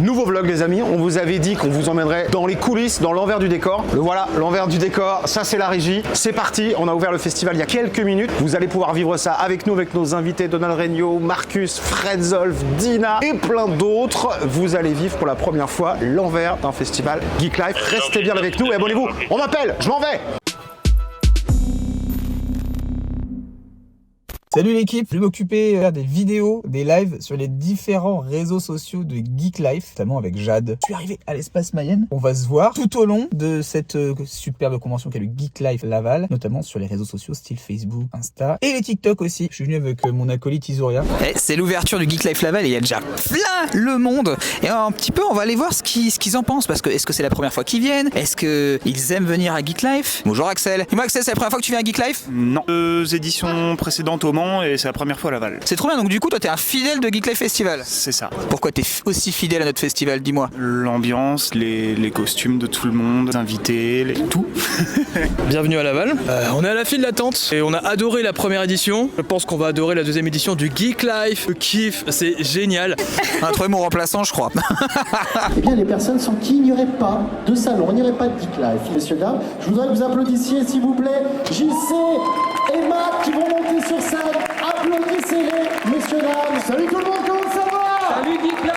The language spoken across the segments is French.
Nouveau vlog les amis, on vous avait dit qu'on vous emmènerait dans les coulisses, dans l'envers du décor. Le voilà, l'envers du décor, ça c'est la régie. C'est parti, on a ouvert le festival il y a quelques minutes. Vous allez pouvoir vivre ça avec nous, avec nos invités Donald Regnault, Marcus, Fred Zolf, Dina et plein d'autres. Vous allez vivre pour la première fois l'envers d'un festival Geek Life. Restez bien avec nous et abonnez-vous. On m'appelle, je m'en vais. Salut l'équipe, je vais m'occuper de faire des vidéos, des lives sur les différents réseaux sociaux de Geek Life, notamment avec Jade. Je suis arrivé à l'espace Mayenne. On va se voir tout au long de cette superbe convention qu'est le Geek Life Laval, notamment sur les réseaux sociaux style Facebook, Insta et les TikTok aussi. Je suis venu avec mon acolyte Isuria. C'est l'ouverture du Geek Life Laval et il y a déjà plein le monde. Et un petit peu, on va aller voir ce qu'ils en pensent. Parce que est-ce que c'est la première fois qu'ils viennent? Est-ce qu'ils aiment venir à Geek Life? Bonjour Axel. Dis-moi Axel, c'est la première fois que tu viens à Geek Life? Non. 2 éditions précédentes au Mans et c'est la première fois à Laval. C'est trop bien, donc du coup toi t'es un fidèle de Geek Life Festival. C'est ça. Pourquoi t'es aussi fidèle à notre festival, dis-moi? L'ambiance, les costumes de tout le monde, les invités, tout. Bienvenue à Laval. On est à la file d'attente et on a adoré la première édition. Je pense qu'on va adorer la deuxième édition du Geek Life. Le kiff, c'est génial. On a trouvé mon remplaçant, je crois. Eh bien, les personnes sans qui il n'y aurait pas de salon, il n'y aurait pas de Geek Life. Messieurs, dames, je voudrais que vous applaudissiez, s'il vous plaît, JC et Matt qui vont monter sur scène. Applaudissez-les, messieurs, dames. Salut tout le monde, comment ça va? Salut Geek Life.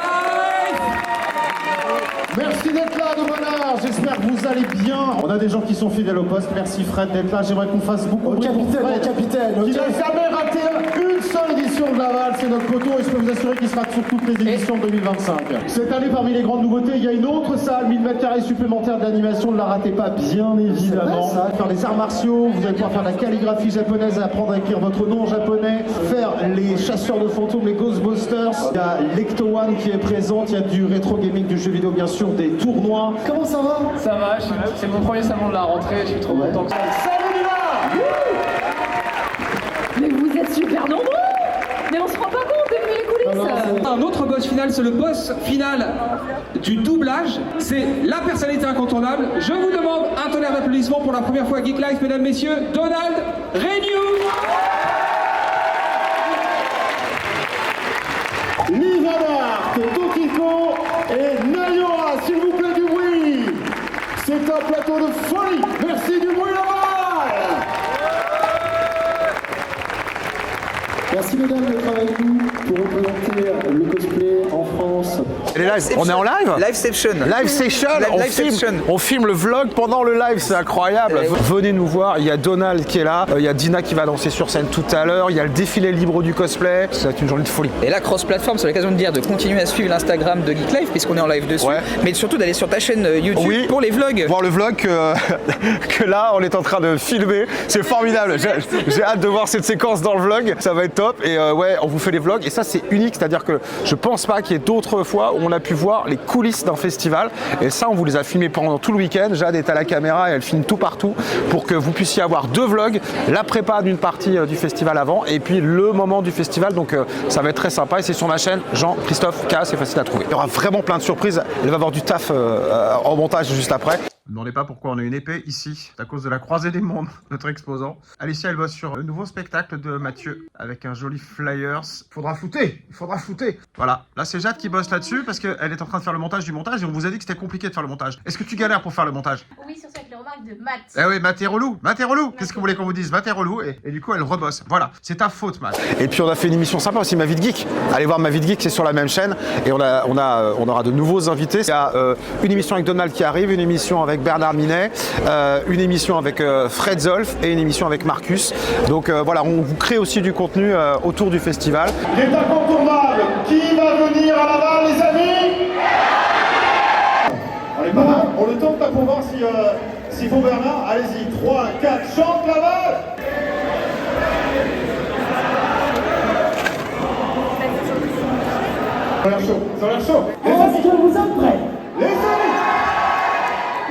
Merci d'être là de bonne heure, j'espère que vous allez bien. On a des gens qui sont fidèles au poste, merci Fred d'être là. J'aimerais qu'on fasse beaucoup de capitaine, qui n'a jamais raté une seule édition de Laval, c'est notre poteau et je peux vous assurer qu'il sera sur toutes les éditions 2025. Cette année, parmi les grandes nouveautés, il y a une autre salle, 1000 m² supplémentaires d'animation, ne la ratez pas, bien évidemment. Faire des arts martiaux, vous allez pouvoir faire de la calligraphie japonaise, apprendre à écrire votre nom en japonais, faire les chasseurs de fantômes, les Ghostbusters. Il y a Lecto One qui est présente, il y a du rétro gaming, du jeu vidéo bien sûr, des tournois. Comment ça va? Ça va, c'est mon premier salon de la rentrée, je suis trop content que ça. Salut Lila! Mais vous êtes super nombreux! Mais on se rend pas compte depuis les coulisses! Un autre boss final, c'est le boss final du doublage. C'est la personnalité incontournable. Je vous demande un tonnerre d'applaudissements pour la première fois à Geek Life, mesdames, messieurs, Donald Regnault. Livanart, Tokiko et Nayora, s'il vous plaît du bruit. C'est un plateau de folie. Merci du bruit Laval. Merci mesdames d'être avec nous pour représenter le cosplay en France. Elle est live. On est en live? Liveception. Live session, on filme le vlog pendant le live, c'est incroyable. Venez nous voir, il y a Donald qui est là, il y a Dina qui va danser sur scène tout à l'heure, il y a le défilé libre du cosplay, c'est une journée de folie. Et là, cross-platform, c'est l'occasion de dire de continuer à suivre l'Instagram de Geek Life puisqu'on est en live dessus, Ouais. mais surtout d'aller sur ta chaîne YouTube Oui. pour les vlogs. Voir le vlog que là on est en train de filmer, c'est formidable. J'ai hâte de voir cette séquence dans le vlog, ça va être top. Et ouais, on vous fait les vlogs et ça c'est unique, c'est-à-dire que je pense pas qu'il y ait d'autres fois où on a pu voir les coulisses d'un festival et ça on vous les a filmés pendant tout le week-end. Jade est à la caméra et elle filme tout partout pour que vous puissiez avoir 2 vlogs, la prépa d'une partie du festival avant et puis le moment du festival, donc ça va être très sympa et c'est sur ma chaîne Jean-Christophe K, c'est facile à trouver. Il y aura vraiment plein de surprises, elle va avoir du taf en montage juste après. Ne me demandez pas pourquoi on a une épée ici, c'est à cause de la croisée des mondes, notre exposant. Alicia, elle bosse sur le nouveau spectacle de Mathieu, avec un joli flyers. Il faudra shooter. Voilà, là c'est Jade qui bosse là-dessus, parce qu'elle est en train de faire le montage du montage, et on vous a dit que c'était compliqué de faire le montage. Est-ce que tu galères pour faire le montage? Oui, sur ça avec les remarques de Matt. Eh oui, Matt est relou. Qu'est-ce que vous voulez qu'on vous dise? Matt est relou, et du coup elle rebosse. Voilà, c'est ta faute, Matt. Et puis on a fait une émission sympa aussi, Ma Vie de Geek. Allez voir Ma Vie de Geek, c'est sur la même chaîne, et on aura de nouveaux invités. Il y a une émission avec Donald qui arrive, une émission avec Bernard Minet, une émission avec Fred Zolf et une émission avec Marcus. Donc voilà, on vous crée aussi du contenu autour du festival. Il est incontournable. Qui va venir à Laval, les amis? Allez, pas mal. On le tente pas pour voir s'il faut Bernard. Allez-y, 3, 4, chante Laval. Ça a l'air chaud, ça a l'air chaud. Est-ce que vous êtes prêts? Les amis,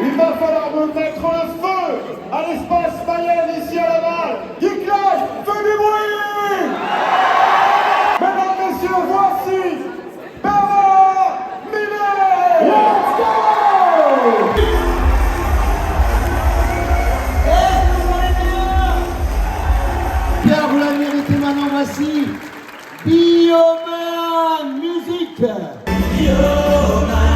il va falloir me mettre le feu à l'espace Mayenne ici à Laval. Geek Life, fais du bruit. Mesdames, messieurs, voici Bernard Minet. Let's go. Pierre, vous l'avez mérité, maintenant voici Bioman Musique. Bioman.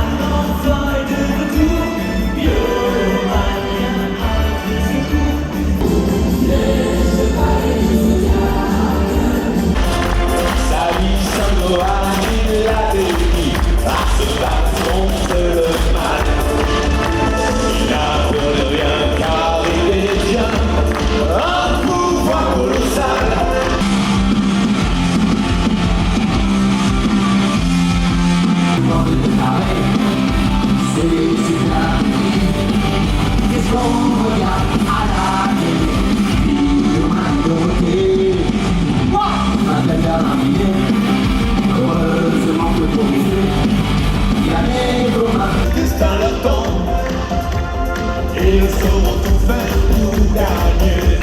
ils sauront tout faire pour gagner.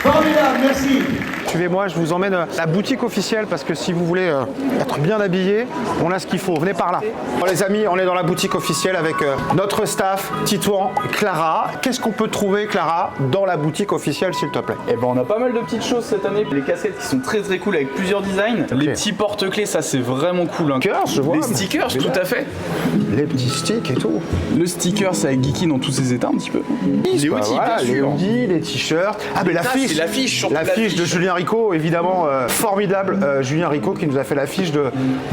Formidable, merci. Suivez-moi, je vous emmène à la boutique officielle parce que si vous voulez être bien habillé, on a ce qu'il faut. Venez par là. Bon les amis, on est dans la boutique officielle avec notre staff, Titouan, Clara. Qu'est-ce qu'on peut trouver, Clara, dans la boutique officielle, s'il te plaît? Eh ben on a pas mal de petites choses cette année. Les casquettes qui sont très cool avec plusieurs designs. Okay. Les petits porte-clés, ça c'est vraiment cool. Hein. Je vois, les stickers, tout à fait. Les petits sticks et tout. Le sticker, c'est avec Geeky dans tous ses états un petit peu. Les hoodies, voilà, les hoodies, les t-shirts. Ah mais l'affiche, l'affiche de Julien Ricot, évidemment formidable. Julien Ricot qui nous a fait l'affiche de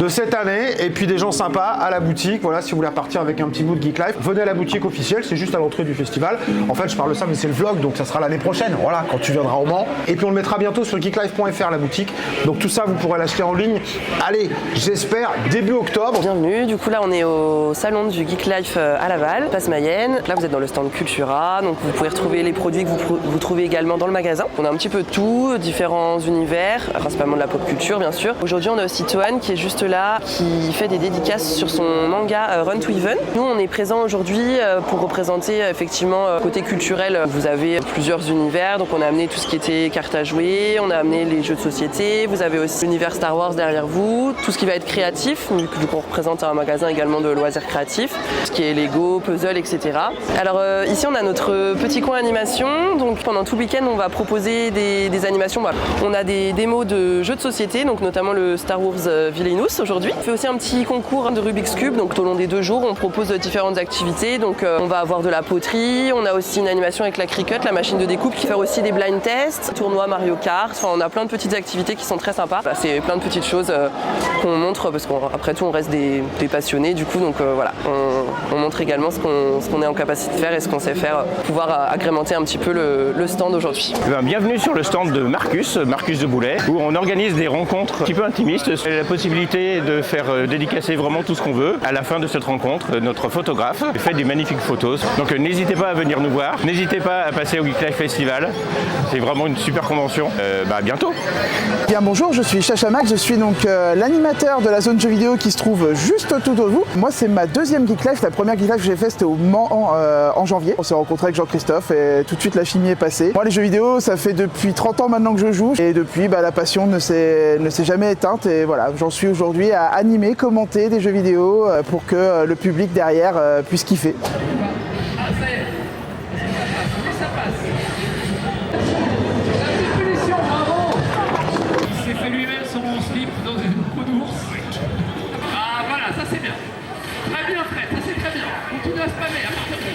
cette année. Et puis des gens sympas à la boutique. Voilà, si vous voulez repartir avec un petit bout de Geek Life, venez à la boutique officielle. C'est juste à l'entrée du festival. En fait, je parle de ça, mais c'est le vlog, donc ça sera l'année prochaine. Voilà, quand tu viendras au Mans. Et puis on le mettra bientôt sur geeklife.fr la boutique. Donc tout ça, vous pourrez l'acheter en ligne. Allez, j'espère début octobre. Bienvenue. Du coup là, on est au salon du Geek Life à Laval, place Mayenne. Là, vous êtes dans le stand Cultura. Donc vous pouvez retrouver les produits que vous trouvez également dans le magasin. On a un petit peu de tout, différents univers, principalement de la pop culture bien sûr. Aujourd'hui on a aussi Toan qui est juste là, qui fait des dédicaces sur son manga Run to Even. Nous on est présent aujourd'hui pour représenter effectivement côté culturel. Vous avez plusieurs univers, donc on a amené tout ce qui était cartes à jouer, on a amené les jeux de société, vous avez aussi l'univers Star Wars derrière vous, tout ce qui va être créatif, vu qu'on représente un magasin également de loisirs créatifs, ce qui est Lego, puzzle, etc. Alors ici on a notre petit coin animation, donc pendant tout le week-end on va proposer des animations. On a des démos de jeux de société, donc notamment le Star Wars Villainous aujourd'hui. On fait aussi un petit concours de Rubik's Cube, donc tout au long des 2 jours on propose différentes activités. Donc on va avoir de la poterie, on a aussi une animation avec la Cricut, la machine de découpe, qui fait aussi des blind tests, tournoi Mario Kart, enfin on a plein de petites activités qui sont très sympas. C'est plein de petites choses qu'on montre parce qu'après tout on reste des passionnés du coup, donc voilà, on montre également ce qu'on est en capacité de faire et ce qu'on sait faire pour pouvoir agrémenter un petit peu le stand aujourd'hui. Bienvenue sur le stand de Marcus de Boulet, où on organise des rencontres un petit peu intimistes. C'est la possibilité de faire dédicacer vraiment tout ce qu'on veut. À la fin de cette rencontre, notre photographe fait des magnifiques photos. Donc n'hésitez pas à venir nous voir, n'hésitez pas à passer au Geek Life Festival. C'est vraiment une super convention. À bientôt. Bien bonjour, je suis Chacha Max, je suis donc l'animateur de la zone jeux vidéo qui se trouve juste tout au bout. Moi c'est ma deuxième Geek Life, la première Geek Life que j'ai faite c'était au Mans en janvier. On s'est rencontré avec Jean-Christophe et tout de suite la chimie est passée. Moi les jeux vidéo ça fait depuis 30 ans maintenant que je joue et depuis la passion ne s'est jamais éteinte et voilà, j'en suis aujourd'hui à animer, commenter des jeux vidéo pour que le public derrière puisse kiffer. Il s'est fait lui-même son slip dans une peau d'ours. Ah voilà, ça c'est bien. Très bien Fred, ça c'est très bien. Continue à spammer à partir de là.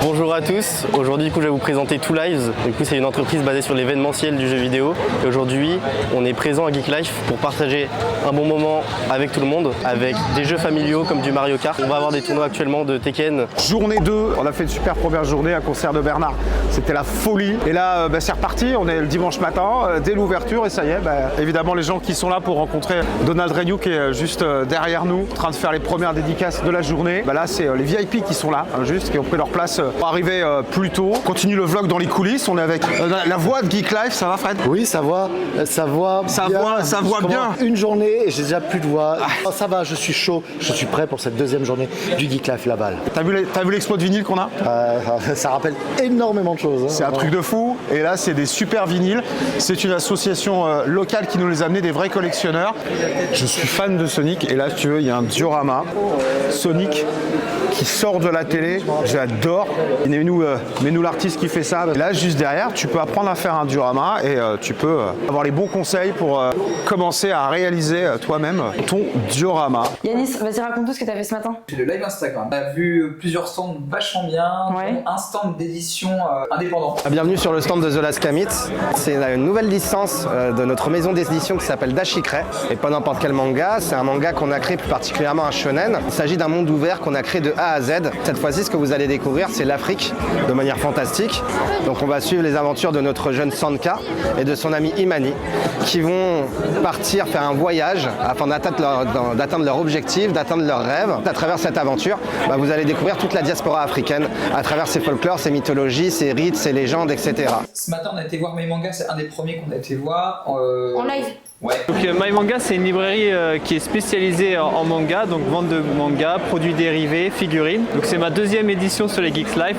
Bonjour à tous, aujourd'hui je vais vous présenter Two Lives. Du coup c'est une entreprise basée sur l'événementiel du jeu vidéo. Et aujourd'hui on est présent à Geek Life pour partager un bon moment avec tout le monde, avec des jeux familiaux comme du Mario Kart. On va avoir des tournois actuellement de Tekken. Journée 2, on a fait une super première journée, un concert de Bernard. C'était la folie. Et là c'est reparti, on est le dimanche matin, dès l'ouverture et ça y est, évidemment les gens qui sont là pour rencontrer Donald Renew qui est juste derrière nous, en train de faire les premières dédicaces de la journée. Là c'est les VIP qui sont là, juste, qui ont pris leur place pour arriver plus tôt. On continue le vlog dans les coulisses, on est avec la voix de Geek Life, ça va Fred? Oui, ça voit bien. Une journée et j'ai déjà plus de voix. Oh, ça va, je suis chaud, je suis prêt pour cette deuxième journée du Geek Life Laval. T'as vu l'exploit de vinyle qu'on a? Ça rappelle énormément de choses. Hein, c'est un truc de fou. Et là, c'est des super vinyles. C'est une association locale qui nous les a amenés, des vrais collectionneurs. Je suis fan de Sonic et là, si tu veux, il y a un diorama Sonic qui sort de la télé. J'adore. Mets-nous l'artiste qui fait ça. Et là, juste derrière, tu peux apprendre à faire un diorama et tu peux avoir les bons conseils pour commencer à réaliser toi-même ton diorama. Yanis, vas-y, raconte-nous ce que tu as fait ce matin. J'ai le live Instagram. On a vu plusieurs stands vachement bien, un stand d'édition indépendant. Bienvenue sur le stand de The Last Kamit. C'est une nouvelle licence de notre maison d'édition qui s'appelle Dashikrai. Et pas n'importe quel manga, c'est un manga qu'on a créé plus particulièrement un shonen. Il s'agit d'un monde ouvert qu'on a créé de A à Z. Cette fois-ci, ce que vous allez découvrir, c'est l'Afrique de manière fantastique. Donc on va suivre les aventures de notre jeune Sanka et de son ami Imani qui vont partir faire un voyage afin d'atteindre leur objectif, d'atteindre leurs rêves. À travers cette aventure, vous allez découvrir toute la diaspora africaine à travers ses folklores, ses mythologies, ses rites, ses légendes, etc. Ce matin, on a été voir mes mangas, c'est un des premiers qu'on a été voir. En live. Donc My Manga, c'est une librairie qui est spécialisée en manga, donc vente de manga, produits dérivés, figurines. Donc c'est ma deuxième édition sur les Geeks Life.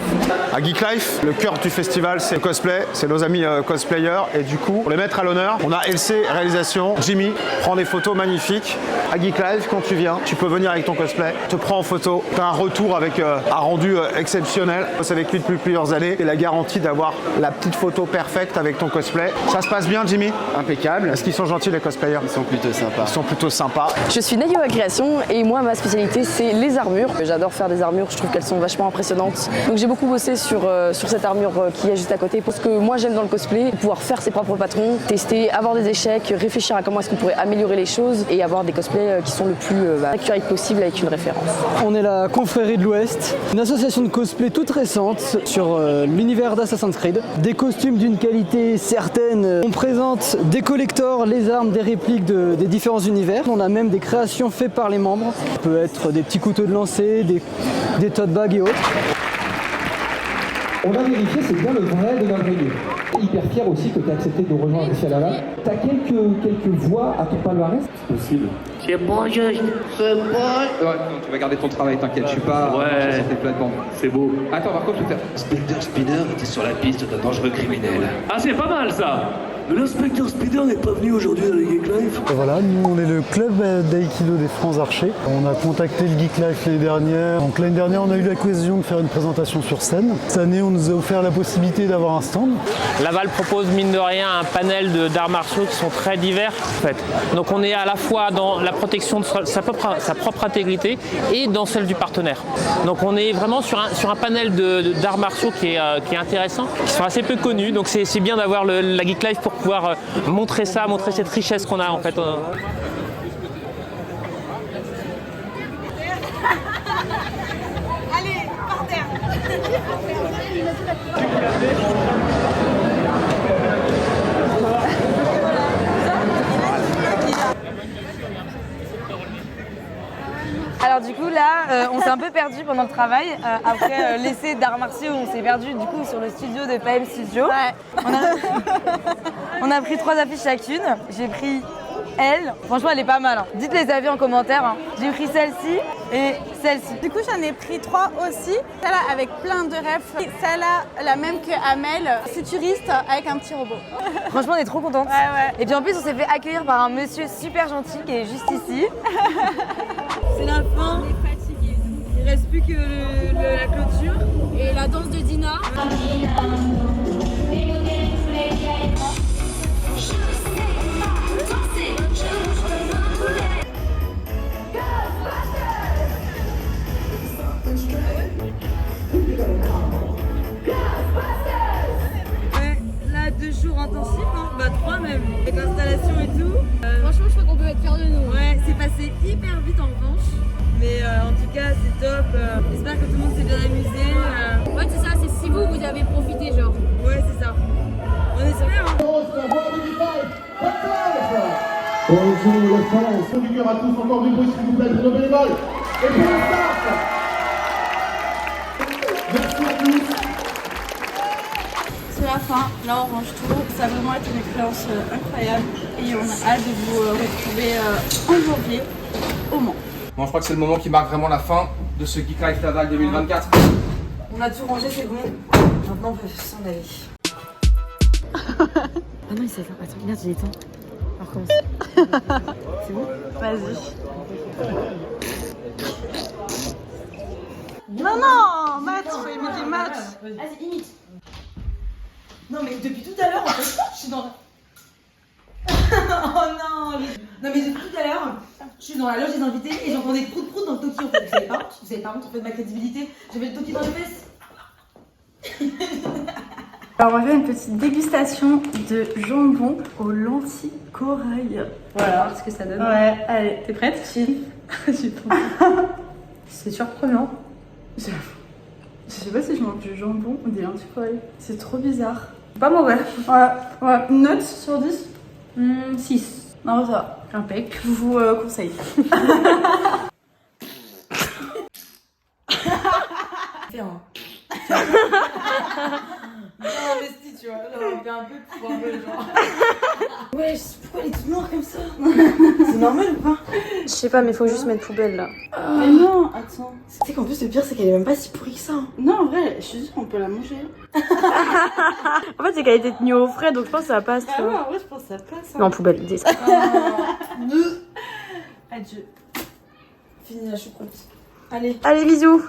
À Geek Life, le cœur du festival, c'est le cosplay, c'est nos amis cosplayers. Et du coup, pour les mettre à l'honneur, on a LC réalisation, Jimmy prend des photos magnifiques. À Geek Life, quand tu viens, tu peux venir avec ton cosplay, te prends en photo, tu as un retour avec un rendu exceptionnel. C'est avec lui depuis plusieurs années et la garantie d'avoir la petite photo parfaite avec ton cosplay. Ça se passe bien, Jimmy? Impeccable. Est-ce qu'ils sont gentils, les cosplayers? Ils sont plutôt sympas. Ils sont plutôt sympas. Je suis Nayo à Création et moi, ma spécialité, c'est les armures. J'adore faire des armures, je trouve qu'elles sont vachement impressionnantes. Donc j'ai beaucoup bossé sur cette armure qui est juste à côté. Parce que moi, j'aime dans le cosplay, pouvoir faire ses propres patrons, tester, avoir des échecs, réfléchir à comment est-ce qu'on pourrait améliorer les choses et avoir des cosplays qui sont le plus accurate possible avec une référence. On est la Confrérie de l'Ouest, une association de cosplay toute récente sur l'univers d'Assassin's Creed. Des costumes d'une qualité certaine. On présente des collectors, les armes, des répliques des différents univers. On a même des créations faites par les membres. Ça peut être des petits couteaux de lancer, des tote bags et autres. On a vérifié, c'est bien le vrai de notre lieu. Hyper fier aussi que tu as accepté de rejoindre Richard Lala. Tu as quelques voix à ton palmarès? C'est possible. C'est bon, c'est bon. Ouais, non, tu vas garder ton travail, t'inquiète, je suis pas sur tes plates-bandes. C'est beau. Attends, par contre, je vais faire. Inspecteur Spider était sur la piste d'un dangereux criminel. Ah, c'est pas mal ça. Mais l'inspecteur Spider n'est pas venu aujourd'hui dans les Geek Life. Voilà, nous on est le club d'aïkido des Francs Archers. On a contacté le Geek Life l'année dernière. Donc l'année dernière on a eu l'occasion de faire une présentation sur scène. Cette année on nous a offert la possibilité d'avoir un stand. Laval propose mine de rien un panel d'arts martiaux qui sont très divers en fait. Donc on est à la fois dans la protection de sa propre intégrité et dans celle du partenaire. Donc on est vraiment sur un panel d'arts martiaux qui est intéressant, qui sont assez peu connus. Donc c'est bien d'avoir la Geek Life pour pouvoir montrer ça, montrer cette richesse qu'on a en fait. Allez, par terre. Alors du coup là, on s'est un peu perdu pendant le travail. Après l'essai d'arts martiaux, on s'est perdu du coup sur le studio de PM Studio. Ouais. On a pris 3 affiches chacune. J'ai pris elle. Franchement, elle est pas mal. Hein. Dites les avis en commentaire. Hein. J'ai pris celle-ci et celle-ci. Du coup, j'en ai pris 3 aussi. Celle-là avec plein de refs. Celle-là, la même que Amel, futuriste avec un petit robot. Franchement, on est trop contente. Ouais. Et puis en plus, on s'est fait accueillir par un monsieur super gentil qui est juste ici. C'est la fin. On est fatigué. Il reste plus que la clôture et la danse de Dina. Ouais, là 2 jours intensifs, hein. Bah 3 même, avec l'installation et tout. Franchement, je crois qu'on peut être fiers de nous. Ouais, c'est passé hyper vite en revanche. Mais en tout cas, c'est top. J'espère que tout le monde s'est bien amusé. Ouais, c'est ça, c'est si vous avez profité, genre. Ouais, c'est ça. On espère. Hein. Bonjour les France, on du cœur à tous, encore du bruit s'il vous plaît pour nos bénévoles et pour le staff. Merci à tous. C'est la fin, là on range tout. Ça a vraiment été une expérience incroyable et on a hâte de vous retrouver en janvier au Mans. Bon, je crois que c'est le moment qui marque vraiment la fin de ce Geek Life Laval 2024. On a tout rangé, c'est bon. Maintenant, on peut s'en aller. Ah non, il s'est fait. Attends, regarde, il est temps. On recommence. C'est bon? Vas-y. Non, maths, faut aimer des maths. Vas-y, imite. Non, mais depuis tout à l'heure, en fait, je suis dans. Oh non! Non, mais depuis tout à l'heure, je suis dans la loge des invités et j'entends des prout-prout dans le toki en fait. Vous savez pas honte en fait de ma crédibilité. J'avais le toki dans les fesses. Alors on va faire une petite dégustation de jambon aux lentilles corail. Voilà, voir ce que ça donne. Ouais, allez. T'es prête? C'est surprenant. Je sais pas si je mange du jambon ou des lentilles corail. C'est trop bizarre. Pas mauvais. Ouais. Une note sur 10? 6. Non, ça va. Impec. Je vous conseille. Fais un. Non, mais si tu vois. Genre, on fait un peu de poireux, genre. Ouais, pourquoi elle est toute noire comme ça? C'est normal ou pas? Je sais pas, mais faut juste mettre poubelle là. Mais non, attends. Tu sais qu'en plus, le pire, c'est qu'elle est même pas si pourrie que ça. Hein. Non, en vrai, je suis sûre qu'on peut la manger. En fait, c'est qu'elle a été tenue au frais, donc je pense que ça passe. Ah ouais, en vrai, je pense que ça passe. Hein. Non, poubelle, dis. Adieu. Fini la choucroute. Allez. Allez, bisous.